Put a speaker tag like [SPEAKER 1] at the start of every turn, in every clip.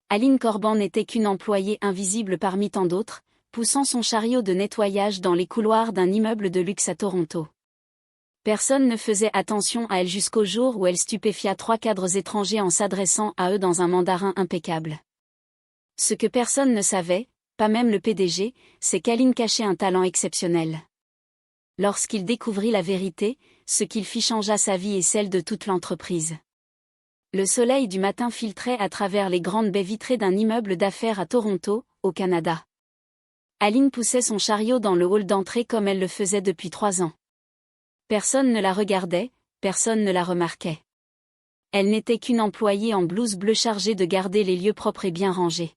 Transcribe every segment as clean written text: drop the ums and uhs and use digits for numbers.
[SPEAKER 1] Aline Corban n'était qu'une employée invisible parmi tant d'autres, poussant son chariot de nettoyage dans les couloirs d'un immeuble de luxe à Toronto. Personne ne faisait attention à elle jusqu'au jour où elle stupéfia 3 cadres étrangers en s'adressant à eux dans un mandarin impeccable. Ce que personne ne savait, pas même le PDG, c'est qu'Aline cachait un talent exceptionnel. Lorsqu'il découvrit la vérité, ce qu'il fit changea sa vie et celle de toute l'entreprise. Le soleil du matin filtrait à travers les grandes baies vitrées d'un immeuble d'affaires à Toronto, au Canada. Aline poussait son chariot dans le hall d'entrée comme elle le faisait depuis 3 ans. Personne ne la regardait, personne ne la remarquait. Elle n'était qu'une employée en blouse bleue chargée de garder les lieux propres et bien rangés.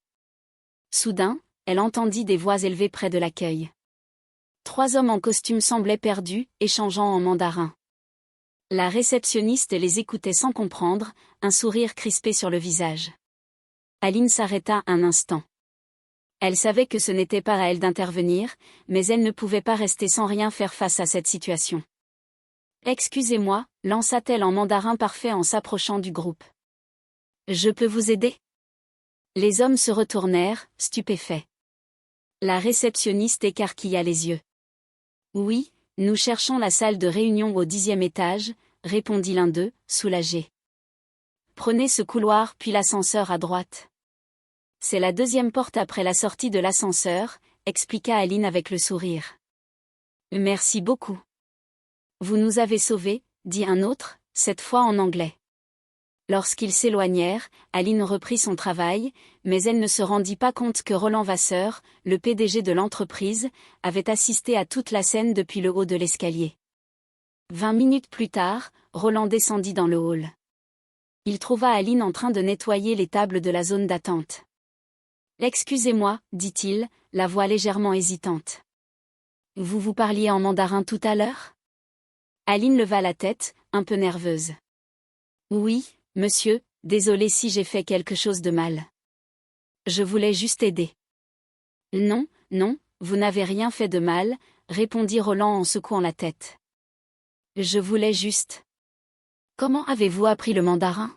[SPEAKER 1] Soudain, elle entendit des voix élevées près de l'accueil. 3 hommes en costume semblaient perdus, échangeant en mandarin. La réceptionniste les écoutait sans comprendre, un sourire crispé sur le visage. Aline s'arrêta un instant. Elle savait que ce n'était pas à elle d'intervenir, mais elle ne pouvait pas rester sans rien faire face à cette situation. « Excusez-moi » lança-t-elle en mandarin parfait en s'approchant du groupe. « Je peux vous aider ?» Les hommes se retournèrent, stupéfaits. La réceptionniste écarquilla les yeux. « Oui, nous cherchons la salle de réunion au 10e étage, » répondit l'un d'eux, soulagé. « Prenez ce couloir puis l'ascenseur à droite. » « C'est la 2e porte après la sortie de l'ascenseur, » expliqua Aline avec le sourire. « Merci beaucoup. »« Vous nous avez sauvés, » dit un autre, cette fois en anglais. Lorsqu'ils s'éloignèrent, Aline reprit son travail, mais elle ne se rendit pas compte que Roland Vasseur, le PDG de l'entreprise, avait assisté à toute la scène depuis le haut de l'escalier. 20 minutes plus tard, Roland descendit dans le hall. Il trouva Aline en train de nettoyer les tables de la zone d'attente. « Excusez-moi, » dit-il, la voix légèrement hésitante. « Vous parliez en mandarin tout à l'heure ?» Aline leva la tête, un peu nerveuse. « Oui, monsieur, désolé si j'ai fait quelque chose de mal. Je voulais juste aider. »« Non, non, vous n'avez rien fait de mal, » répondit Roland en secouant la tête. « Je voulais juste... » « Comment avez-vous appris le mandarin ?»«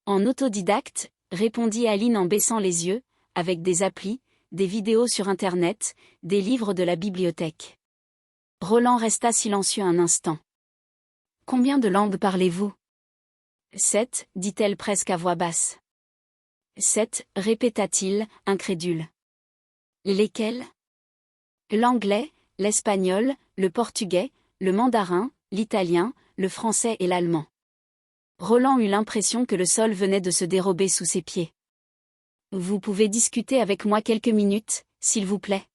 [SPEAKER 1] En autodidacte, » répondit Aline en baissant les yeux, avec des applis, des vidéos sur Internet, des livres de la bibliothèque. Roland resta silencieux un instant. « Combien de langues parlez-vous ?»« 7, dit-elle presque à voix basse. « 7, répéta-t-il, incrédule. « Lesquelles ?»« L'anglais, l'espagnol, le portugais, le mandarin, l'italien, le français et l'allemand. » Roland eut l'impression que le sol venait de se dérober sous ses pieds. « Vous pouvez discuter avec moi quelques minutes, s'il vous plaît ?»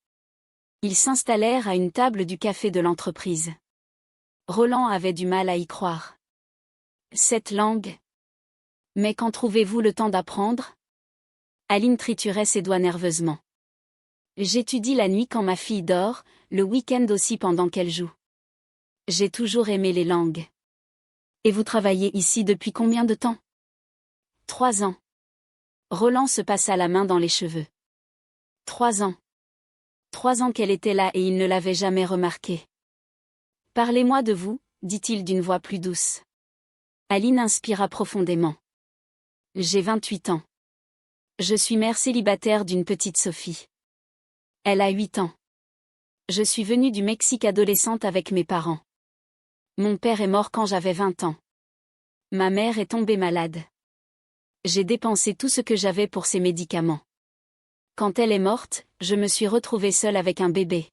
[SPEAKER 1] Ils s'installèrent à une table du café de l'entreprise. Roland avait du mal à y croire. « 7 langues. Mais quand trouvez-vous le temps d'apprendre ?» Aline triturait ses doigts nerveusement. « J'étudie la nuit quand ma fille dort, le week-end aussi pendant qu'elle joue. J'ai toujours aimé les langues. » Et vous travaillez ici depuis combien de temps ? 3 ans. Roland se passa la main dans les cheveux. 3 ans. 3 ans qu'elle était là et il ne l'avait jamais remarqué. « Parlez-moi de vous, » dit-il d'une voix plus douce. Aline inspira profondément. « J'ai 28 ans. Je suis mère célibataire d'une petite Sophie. Elle a 8 ans. Je suis venue du Mexique adolescente avec mes parents. Mon père est mort quand j'avais 20 ans. Ma mère est tombée malade. J'ai dépensé tout ce que j'avais pour ses médicaments. Quand elle est morte, je me suis retrouvée seule avec un bébé.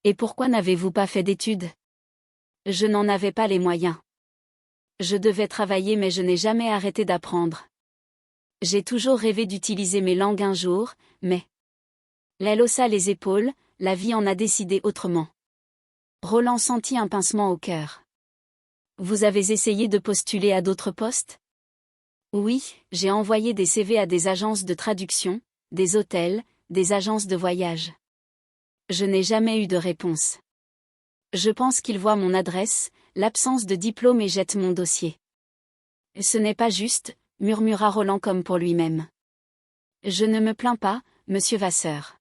[SPEAKER 1] Et pourquoi n'avez-vous pas fait d'études ? Je n'en avais pas les moyens. Je devais travailler mais je n'ai jamais arrêté d'apprendre. J'ai toujours rêvé d'utiliser mes langues un jour, mais... Elle haussa les épaules, la vie en a décidé autrement. Roland sentit un pincement au cœur. « Vous avez essayé de postuler à d'autres postes ? » Oui, j'ai envoyé des CV à des agences de traduction, des hôtels, des agences de voyage. Je n'ai jamais eu de réponse. Je pense qu'ils voient mon adresse, l'absence de diplôme et jettent mon dossier. Ce n'est pas juste, murmura Roland comme pour lui-même. Je ne me plains pas, monsieur Vasseur.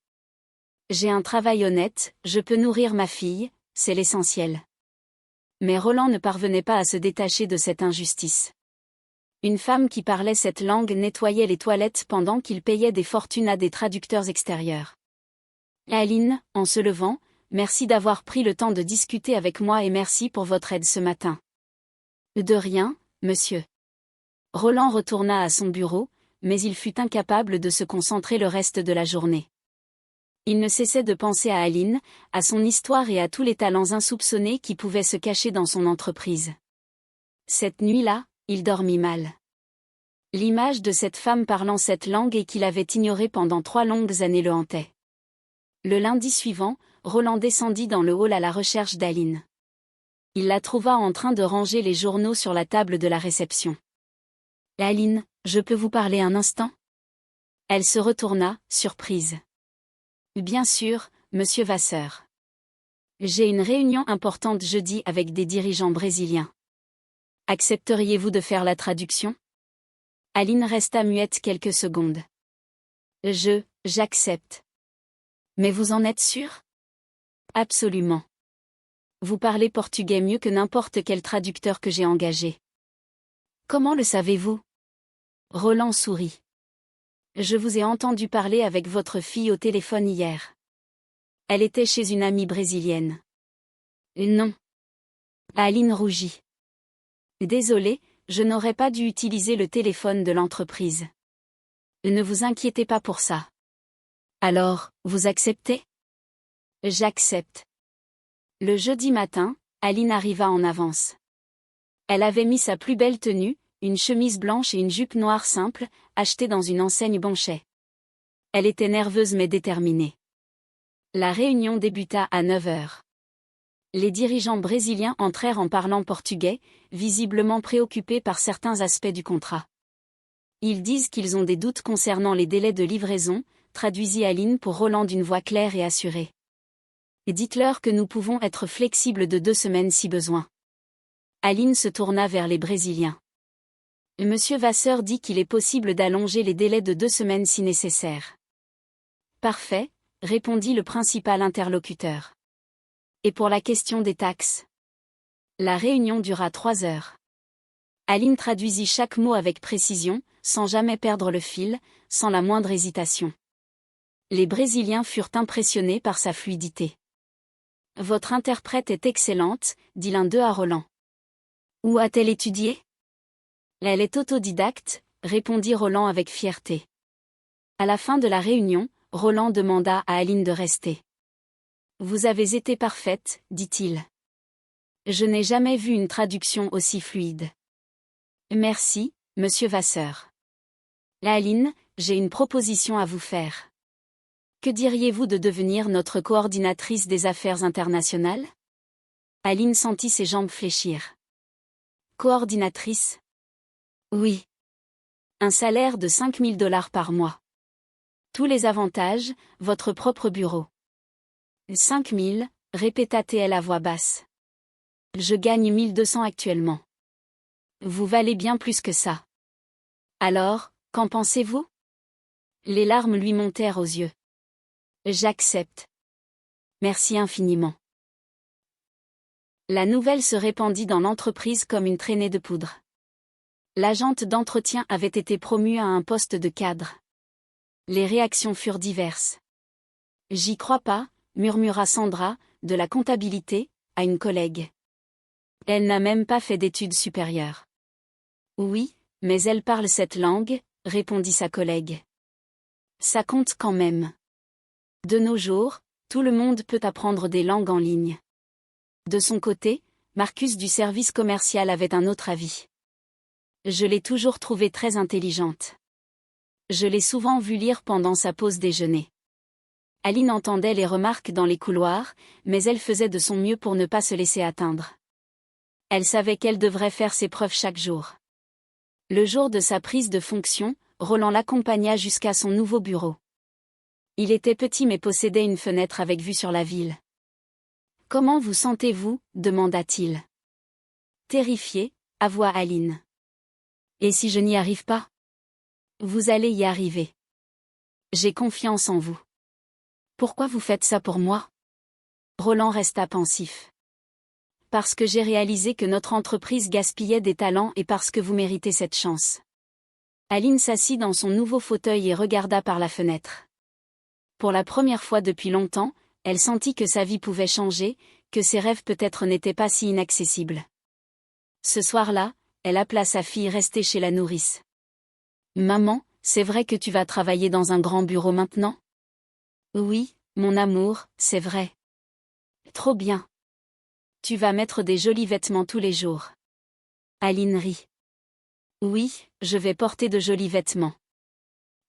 [SPEAKER 1] J'ai un travail honnête, je peux nourrir ma fille, c'est l'essentiel. Mais Roland ne parvenait pas à se détacher de cette injustice. Une femme qui parlait cette langue nettoyait les toilettes pendant qu'il payait des fortunes à des traducteurs extérieurs. Aline, en se levant, merci d'avoir pris le temps de discuter avec moi et merci pour votre aide ce matin. De rien, monsieur. Roland retourna à son bureau, mais il fut incapable de se concentrer le reste de la journée. Il ne cessait de penser à Aline, à son histoire et à tous les talents insoupçonnés qui pouvaient se cacher dans son entreprise. Cette nuit-là, il dormit mal. L'image de cette femme parlant cette langue et qu'il avait ignorée pendant 3 longues années le hantait. Le lundi suivant, Roland descendit dans le hall à la recherche d'Aline. Il la trouva en train de ranger les journaux sur la table de la réception. « Aline, je peux vous parler un instant ?» Elle se retourna, surprise. « Bien sûr, monsieur Vasseur. J'ai une réunion importante jeudi avec des dirigeants brésiliens. Accepteriez-vous de faire la traduction ?» Aline resta muette quelques secondes. « J'accepte. Mais vous en êtes sûr ? » Absolument. Vous parlez portugais mieux que n'importe quel traducteur que j'ai engagé. Comment le savez-vous ? Roland sourit. Je vous ai entendu parler avec votre fille au téléphone hier. Elle était chez une amie brésilienne. Non. Aline rougit. Désolée, je n'aurais pas dû utiliser le téléphone de l'entreprise. Ne vous inquiétez pas pour ça. Alors, vous acceptez ? J'accepte. Le jeudi matin, Aline arriva en avance. Elle avait mis sa plus belle tenue, une chemise blanche et une jupe noire simple, achetée dans une enseigne Bonchet. Elle était nerveuse mais déterminée. La réunion débuta à 9 heures. Les dirigeants brésiliens entrèrent en parlant portugais, visiblement préoccupés par certains aspects du contrat. Ils disent qu'ils ont des doutes concernant les délais de livraison, traduisit Aline pour Roland d'une voix claire et assurée. Et dites-leur que nous pouvons être flexibles de 2 semaines si besoin. Aline se tourna vers les Brésiliens. Monsieur Vasseur dit qu'il est possible d'allonger les délais de 2 semaines si nécessaire. Parfait, répondit le principal interlocuteur. Et pour la question des taxes ? La réunion dura 3 heures. Aline traduisit chaque mot avec précision, sans jamais perdre le fil, sans la moindre hésitation. Les Brésiliens furent impressionnés par sa fluidité. « Votre interprète est excellente, dit l'un d'eux à Roland. Où a-t-elle étudié ? Elle est autodidacte, répondit Roland avec fierté. À la fin de la réunion, Roland demanda à Aline de rester. Vous avez été parfaite, dit-il. Je n'ai jamais vu une traduction aussi fluide. Merci, monsieur Vasseur. Aline, j'ai une proposition à vous faire. Que diriez-vous de devenir notre coordinatrice des affaires internationales ? Aline sentit ses jambes fléchir. Coordinatrice ? Oui. Un salaire de 5 000 $ par mois. Tous les avantages, votre propre bureau. 5 000, répéta-t-elle à voix basse. Je gagne 1 200 actuellement. Vous valez bien plus que ça. Alors, qu'en pensez-vous ? Les larmes lui montèrent aux yeux. J'accepte. Merci infiniment. La nouvelle se répandit dans l'entreprise comme une traînée de poudre. L'agente d'entretien avait été promue à un poste de cadre. Les réactions furent diverses. J'y crois pas, murmura Sandra, de la comptabilité, à une collègue. Elle n'a même pas fait d'études supérieures. Oui, mais elle parle cette langue, répondit sa collègue. Ça compte quand même. De nos jours, tout le monde peut apprendre des langues en ligne. De son côté, Marcus du service commercial avait un autre avis. Je l'ai toujours trouvée très intelligente. Je l'ai souvent vue lire pendant sa pause déjeuner. Aline entendait les remarques dans les couloirs, mais elle faisait de son mieux pour ne pas se laisser atteindre. Elle savait qu'elle devrait faire ses preuves chaque jour. Le jour de sa prise de fonction, Roland l'accompagna jusqu'à son nouveau bureau. Il était petit mais possédait une fenêtre avec vue sur la ville. « Comment vous sentez-vous ? demanda-t-il. Terrifié, avoua Aline. Et si je n'y arrive pas ? Vous allez y arriver. J'ai confiance en vous. Pourquoi vous faites ça pour moi ? Roland resta pensif. Parce que j'ai réalisé que notre entreprise gaspillait des talents et parce que vous méritez cette chance. Aline s'assit dans son nouveau fauteuil et regarda par la fenêtre. Pour la première fois depuis longtemps, elle sentit que sa vie pouvait changer, que ses rêves peut-être n'étaient pas si inaccessibles. Ce soir-là, elle appela sa fille restée chez la nourrice. « Maman, c'est vrai que tu vas travailler dans un grand bureau maintenant ? » « Oui, mon amour, c'est vrai. » « Trop bien. Tu vas mettre des jolis vêtements tous les jours. » Aline rit. « Oui, je vais porter de jolis vêtements.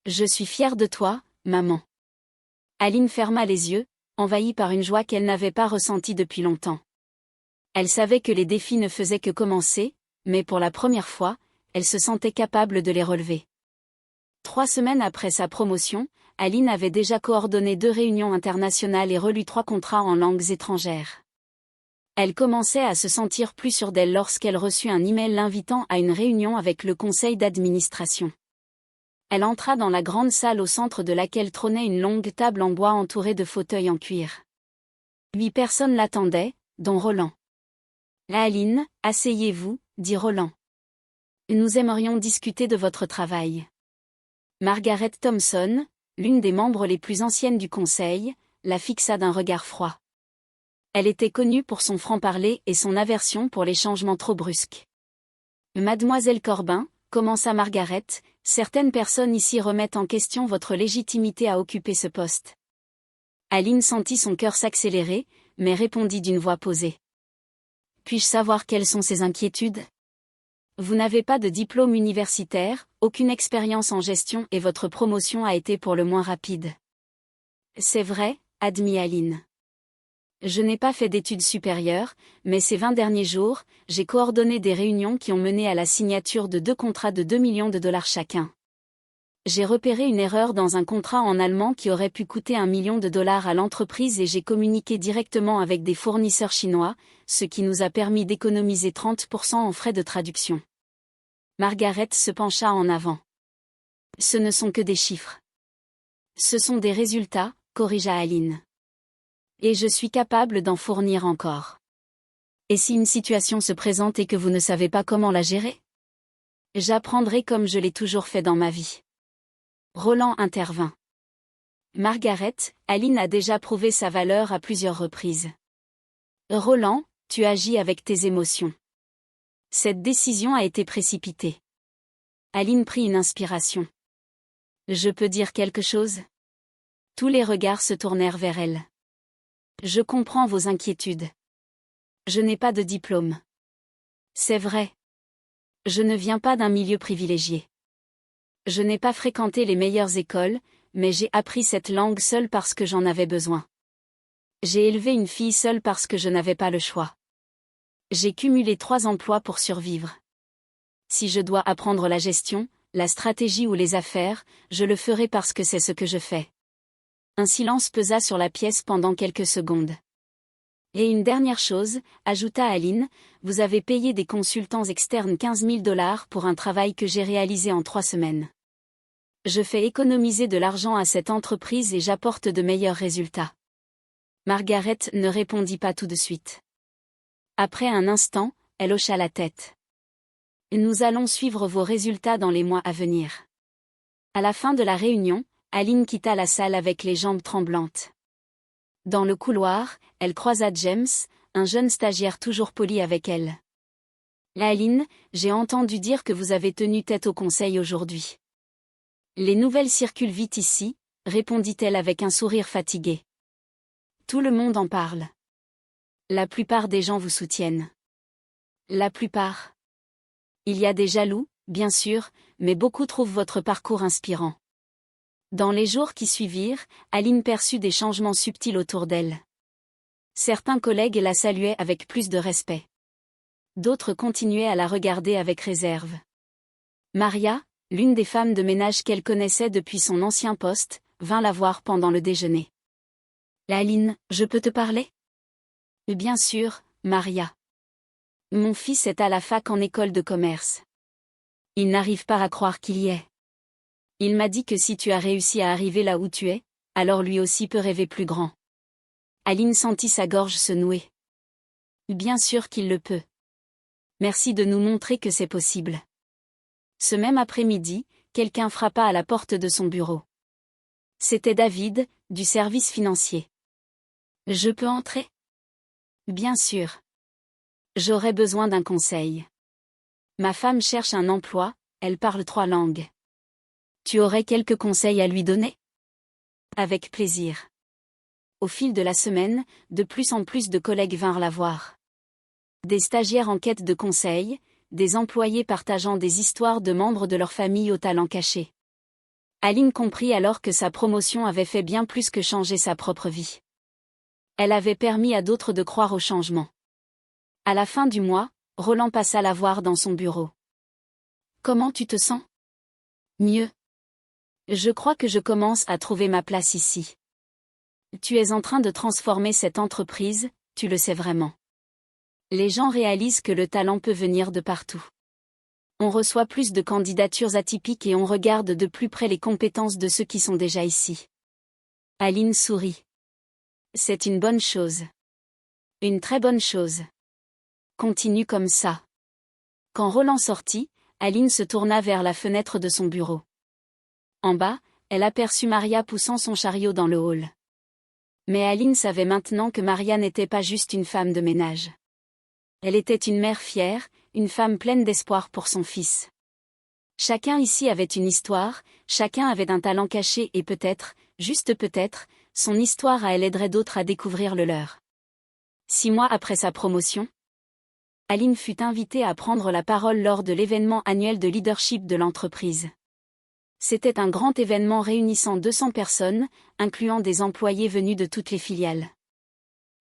[SPEAKER 1] Je suis fière de toi, maman. » Aline ferma les yeux, envahie par une joie qu'elle n'avait pas ressentie depuis longtemps. Elle savait que les défis ne faisaient que commencer, mais pour la première fois, elle se sentait capable de les relever. 3 semaines après sa promotion, Aline avait déjà coordonné 2 réunions internationales et relu 3 contrats en langues étrangères. Elle commençait à se sentir plus sûre d'elle lorsqu'elle reçut un email l'invitant à une réunion avec le conseil d'administration. Elle entra dans la grande salle au centre de laquelle trônait une longue table en bois entourée de fauteuils en cuir. 8 personnes l'attendaient, dont Roland. « Aline, asseyez-vous, dit Roland. Nous aimerions discuter de votre travail. » Margaret Thompson, l'une des membres les plus anciennes du conseil, la fixa d'un regard froid. Elle était connue pour son franc-parler et son aversion pour les changements trop brusques. « Mademoiselle Corbin, » commença Margaret, « certaines personnes ici remettent en question votre légitimité à occuper ce poste. » Aline sentit son cœur s'accélérer, mais répondit d'une voix posée. « Puis-je savoir quelles sont ces inquiétudes ? Vous n'avez pas de diplôme universitaire, aucune expérience en gestion et votre promotion a été pour le moins rapide. » C'est vrai, admit Aline. Je n'ai pas fait d'études supérieures, mais ces 20 derniers jours, j'ai coordonné des réunions qui ont mené à la signature de 2 contrats de $2 millions chacun. J'ai repéré une erreur dans un contrat en allemand qui aurait pu coûter $1 million à l'entreprise et j'ai communiqué directement avec des fournisseurs chinois, ce qui nous a permis d'économiser 30% en frais de traduction. Margaret se pencha en avant. Ce ne sont que des chiffres. Ce sont des résultats, corrigea Aline. Et je suis capable d'en fournir encore. Et si une situation se présente et que vous ne savez pas comment la gérer ? J'apprendrai comme je l'ai toujours fait dans ma vie. Roland intervint. Margaret, Aline a déjà prouvé sa valeur à plusieurs reprises. Roland, tu agis avec tes émotions. Cette décision a été précipitée. Aline prit une inspiration. Je peux dire quelque chose ? Tous les regards se tournèrent vers elle. Je comprends vos inquiétudes. Je n'ai pas de diplôme. C'est vrai. Je ne viens pas d'un milieu privilégié. Je n'ai pas fréquenté les meilleures écoles, mais j'ai appris cette langue seule parce que j'en avais besoin. J'ai élevé une fille seule parce que je n'avais pas le choix. J'ai cumulé 3 emplois pour survivre. Si je dois apprendre la gestion, la stratégie ou les affaires, je le ferai parce que c'est ce que je fais. Un silence pesa sur la pièce pendant quelques secondes. Et une dernière chose, ajouta Aline, vous avez payé des consultants externes $15 000 pour un travail que j'ai réalisé en 3 semaines. Je fais économiser de l'argent à cette entreprise et j'apporte de meilleurs résultats. Margaret ne répondit pas tout de suite. Après un instant, elle hocha la tête. Nous allons suivre vos résultats dans les mois à venir. À la fin de la réunion, Aline quitta la salle avec les jambes tremblantes. Dans le couloir, elle croisa James, un jeune stagiaire toujours poli avec elle. « Aline, j'ai entendu dire que vous avez tenu tête au conseil aujourd'hui. » « Les nouvelles circulent vite ici, » répondit-elle avec un sourire fatigué. « Tout le monde en parle. La plupart des gens vous soutiennent. » « La plupart. Il y a des jaloux, bien sûr, mais beaucoup trouvent votre parcours inspirant. » Dans les jours qui suivirent, Aline perçut des changements subtils autour d'elle. Certains collègues la saluaient avec plus de respect. D'autres continuaient à la regarder avec réserve. Maria, l'une des femmes de ménage qu'elle connaissait depuis son ancien poste, vint la voir pendant le déjeuner. « Aline, je peux te parler ? » « Bien sûr, Maria. Mon fils est à la fac en école de commerce. Il n'arrive pas à croire qu'il y est. Il m'a dit que si tu as réussi à arriver là où tu es, alors lui aussi peut rêver plus grand. » Aline sentit sa gorge se nouer. « Bien sûr qu'il le peut. Merci de nous montrer que c'est possible. Ce même après-midi, quelqu'un frappa à la porte de son bureau. C'était David, du service financier. Je peux entrer? Bien sûr. J'aurais besoin d'un conseil. Ma femme cherche un emploi, elle parle 3 langues. Tu aurais quelques conseils à lui donner? Avec plaisir. Au fil de la semaine, de plus en plus de collègues vinrent la voir. Des stagiaires en quête de conseils, des employés partageant des histoires de membres de leur famille au talent caché. Aline comprit alors que sa promotion avait fait bien plus que changer sa propre vie. Elle avait permis à d'autres de croire au changement. À la fin du mois, Roland passa la voir dans son bureau. Comment tu te sens? Mieux. Je crois que je commence à trouver ma place ici. Tu es en train de transformer cette entreprise, tu le sais vraiment. Les gens réalisent que le talent peut venir de partout. On reçoit plus de candidatures atypiques et on regarde de plus près les compétences de ceux qui sont déjà ici. Aline sourit. C'est une bonne chose. Une très bonne chose. Continue comme ça. Quand Roland sortit, Aline se tourna vers la fenêtre de son bureau. En bas, elle aperçut Maria poussant son chariot dans le hall. Mais Aline savait maintenant que Maria n'était pas juste une femme de ménage. Elle était une mère fière, une femme pleine d'espoir pour son fils. Chacun ici avait une histoire, chacun avait un talent caché et peut-être, juste peut-être, son histoire à elle aiderait d'autres à découvrir le leur. 6 mois après sa promotion, Aline fut invitée à prendre la parole lors de l'événement annuel de leadership de l'entreprise. C'était un grand événement réunissant 200 personnes, incluant des employés venus de toutes les filiales.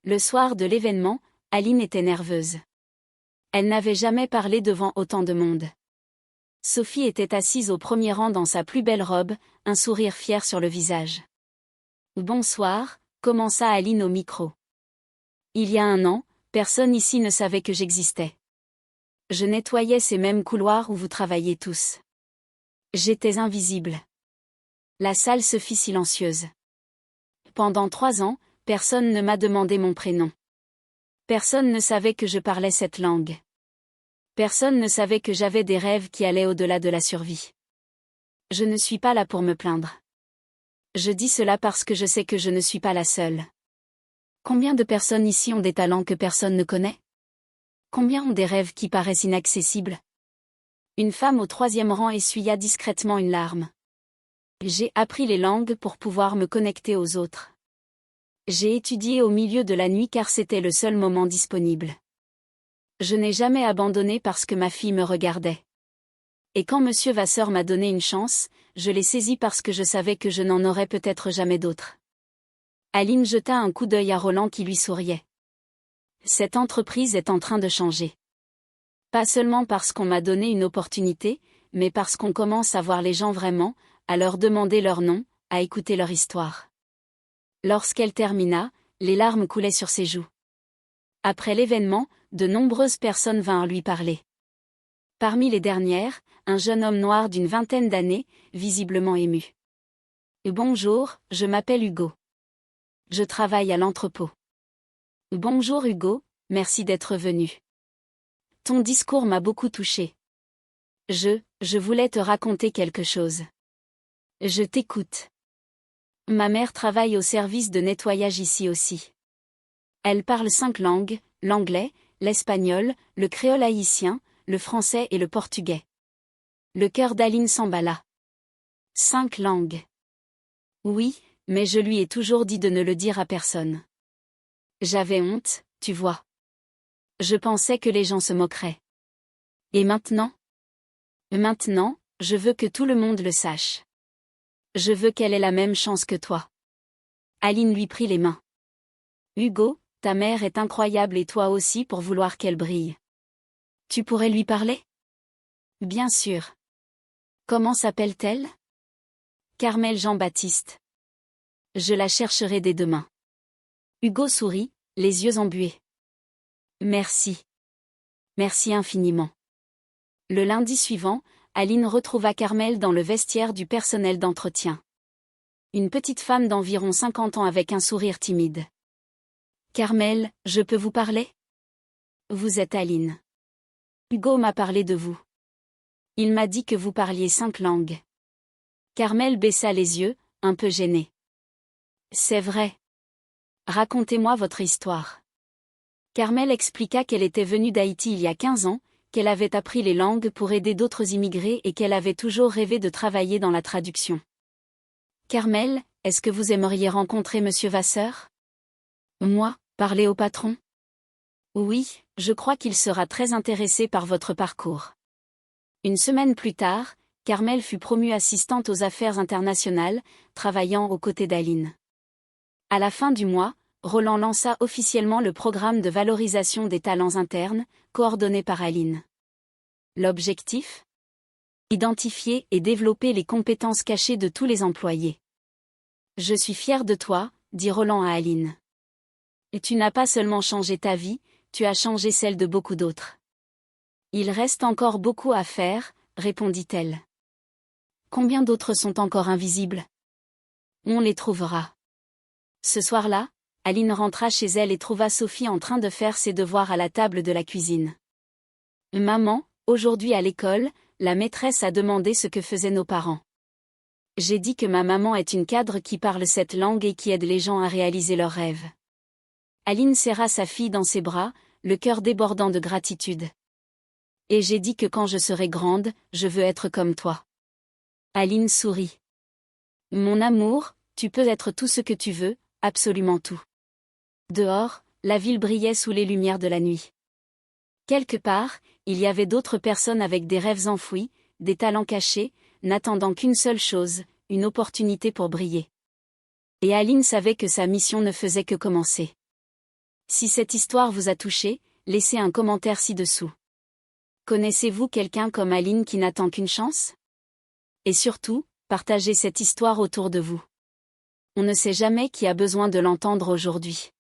[SPEAKER 1] Le soir de l'événement, Aline était nerveuse. Elle n'avait jamais parlé devant autant de monde. Sophie était assise au premier rang dans sa plus belle robe, un sourire fier sur le visage. « Bonsoir », commença Aline au micro. « Il y a 1 an, personne ici ne savait que j'existais. Je nettoyais ces mêmes couloirs où vous travaillez tous. J'étais invisible. » La salle se fit silencieuse. Pendant 3 ans, personne ne m'a demandé mon prénom. Personne ne savait que je parlais cette langue. Personne ne savait que j'avais des rêves qui allaient au-delà de la survie. Je ne suis pas là pour me plaindre. Je dis cela parce que je sais que je ne suis pas la seule. Combien de personnes ici ont des talents que personne ne connaît? Combien ont des rêves qui paraissent inaccessibles? Une femme au 3e rang essuya discrètement une larme. J'ai appris les langues pour pouvoir me connecter aux autres. J'ai étudié au milieu de la nuit car c'était le seul moment disponible. Je n'ai jamais abandonné parce que ma fille me regardait. Et quand Monsieur Vasseur m'a donné une chance, je l'ai saisie parce que je savais que je n'en aurais peut-être jamais d'autre. Aline jeta un coup d'œil à Roland qui lui souriait. Cette entreprise est en train de changer. Pas seulement parce qu'on m'a donné une opportunité, mais parce qu'on commence à voir les gens vraiment, à leur demander leur nom, à écouter leur histoire. Lorsqu'elle termina, les larmes coulaient sur ses joues. Après l'événement, de nombreuses personnes vinrent lui parler. Parmi les dernières, un jeune homme noir d'une 20aine d'années, visiblement ému. « Bonjour, je m'appelle Hugo. Je travaille à l'entrepôt. »« Bonjour Hugo, merci d'être venu. Ton discours m'a beaucoup touché. Je voulais te raconter quelque chose. Je t'écoute. Ma mère travaille au service de nettoyage ici aussi. Elle parle 5 langues, l'anglais, l'espagnol, le créole haïtien, le français et le portugais. » Le cœur d'Aline s'emballa. 5 langues. Oui, mais je lui ai toujours dit de ne le dire à personne. J'avais honte, tu vois. Je pensais que les gens se moqueraient. Et maintenant? Maintenant, je veux que tout le monde le sache. Je veux qu'elle ait la même chance que toi. Aline lui prit les mains. Hugo, ta mère est incroyable et toi aussi pour vouloir qu'elle brille. Tu pourrais lui parler? Bien sûr. Comment s'appelle-t-elle? Carmel Jean-Baptiste. Je la chercherai dès demain. Hugo sourit, les yeux embués. Merci. Merci infiniment. Le lundi suivant, Aline retrouva Carmel dans le vestiaire du personnel d'entretien. Une petite femme d'environ 50 ans avec un sourire timide. Carmel, je peux vous parler? Vous êtes Aline. Hugo m'a parlé de vous. Il m'a dit que vous parliez 5 langues. Carmel baissa les yeux, un peu gênée. C'est vrai. Racontez-moi votre histoire. Carmel expliqua qu'elle était venue d'Haïti il y a 15 ans, qu'elle avait appris les langues pour aider d'autres immigrés et qu'elle avait toujours rêvé de travailler dans la traduction. Carmel, est-ce que vous aimeriez rencontrer Monsieur Vasseur? Moi, parler au patron? Oui, je crois qu'il sera très intéressé par votre parcours. Une semaine plus tard, Carmel fut promue assistante aux affaires internationales, travaillant aux côtés d'Aline. À la fin du mois, Roland lança officiellement le programme de valorisation des talents internes, coordonné par Aline. L'objectif? Identifier et développer les compétences cachées de tous les employés. Je suis fier de toi, dit Roland à Aline. Et tu n'as pas seulement changé ta vie, tu as changé celle de beaucoup d'autres. Il reste encore beaucoup à faire, répondit-elle. Combien d'autres sont encore invisibles? On les trouvera. Ce soir-là, Aline rentra chez elle et trouva Sophie en train de faire ses devoirs à la table de la cuisine. Maman, aujourd'hui à l'école, la maîtresse a demandé ce que faisaient nos parents. J'ai dit que ma maman est une cadre qui parle cette langue et qui aide les gens à réaliser leurs rêves. Aline serra sa fille dans ses bras, le cœur débordant de gratitude. Et j'ai dit que quand je serai grande, je veux être comme toi. Aline sourit. Mon amour, tu peux être tout ce que tu veux, absolument tout. Dehors, la ville brillait sous les lumières de la nuit. Quelque part, il y avait d'autres personnes avec des rêves enfouis, des talents cachés, n'attendant qu'une seule chose, une opportunité pour briller. Et Aline savait que sa mission ne faisait que commencer. Si cette histoire vous a touché, laissez un commentaire ci-dessous. Connaissez-vous quelqu'un comme Aline qui n'attend qu'une chance? Et surtout, partagez cette histoire autour de vous. On ne sait jamais qui a besoin de l'entendre aujourd'hui.